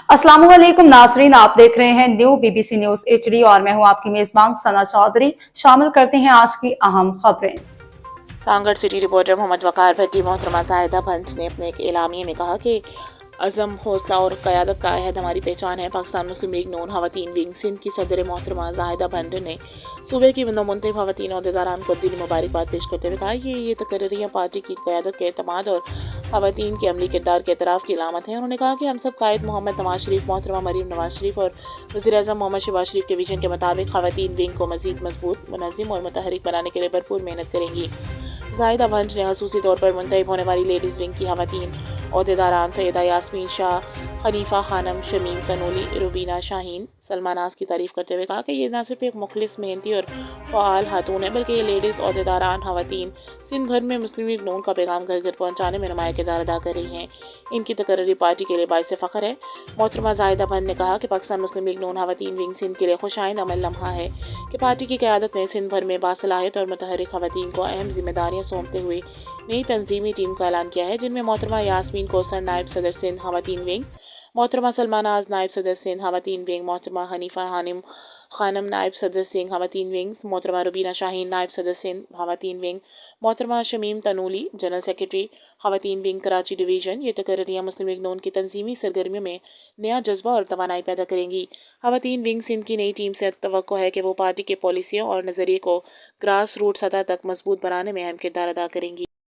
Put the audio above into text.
अस्सलाम वालेकुम नाजरीन, आप देख रहे हैं न्यू बीबीसी न्यूज एचडी और मैं हूं आपकी मेजबान सना चौधरी। शामिल करते हैं आज की अहम खबरें। सांगड़ सिटी रिपोर्टर मोहम्मद वकार भट्टी मोहतरमा जाहिदा भंज ने अपने एक एलामिये में कहा कि अज़म, हौसला और क़यादत का अहद हमारी पहचान है। पाकिस्तान मुस्लिम लीग नून ख़वातीन विंग सिंध की सदर मोहतरमा जाहिदा भंड ने सूबे की नौमुंतखब ख़वातीन अहदेदारान को दिली मुबारकबाद पेश करते हुए कहा कि ये तकर्रियाँ पार्टी की क़यादत के एतमाद और ख़वातीन के अमली किरदार के एतराफ़ की अलामत है। उन्होंने कहा कि हम सब कायद मोहम्मद नवाज शरीफ, मोहतरमा मरीम नवाज शरीफ और वज़ीर-ए-आज़म मोहम्मद शहबाज शरीफ के विजन के मुताबिक ख़वातीन विंग को मज़ीद मजबूत, मुनज़्ज़म और मुतहरिक बनाने के लिए भरपूर मेहनत करेंगी। जाहिदा भंज ने ख़ुसूसी तौर पर मुंतखब होने वाली लेडीज़ विंग की ख़वातीन अहदेदारान सैयदा यास्मीन शाह, हनीफा खानम, शमीम तनूली, रुबीना शाहीन, सलमा नाज की तारीफ़ करते हुए कहा कि ये न सिर्फ एक मुखलिस, मेहनती और फ़आल खातून है, बल्कि ये लेडीज़ अहदेदारान ख़वातीन सिंध भर में मुस्लिम लीग नून का पैगाम घर घर पहुँचाने में नुमाया किरदार अदा कर रही हैं। इनकी तकर्री पार्टी के लिए बाइस फ़ख्र है। मोहतरमा जाहिदा भंड ने कहा कि पाकिस्तान मुस्लिम लीग नून ख़वातीन विंग सिंध के लिए खुशाइंद अमल लम्हा है कि पार्टी की क़यादत ने सिंध भर में बासलाहियत और मुतहरिक ख़वातीन को अहम जिम्मेदारियाँ सौंपते हुए नई तंजीमी टीम का ऐलान किया है, जिनमें मोहतरमा यास्मीन कौसर नायब सदर सिंध ख़वातीन विंग, मोहतरमा सलमा नाज नायब सदर सिंध ख़वातीन विंग, मोहतरमा हनीफा खानम नायब सदर सिंध ख़वातीन विंग, मोहतरमा रुबीना शाहीन नायब सदर सिंध ख़वातीन विंग, मोहतरमा शमीम तनूली जनरल सेक्रेटरी ख़वातीन विंग कराची डिवीज़न। ये तकर्रियाँ मुस्लिम लीग नून की तंजीमी सरगर्मियों में नया जज्बा और तवानाई पैदा करेंगी। ख़वातीन विंग सिंध की नई टीम से तवक्को है कि वो पार्टी के पॉलिसियों और नज़रिए को ग्रास रूट सतह तक मजबूत बनाने में अहम किरदार अदा करेंगी।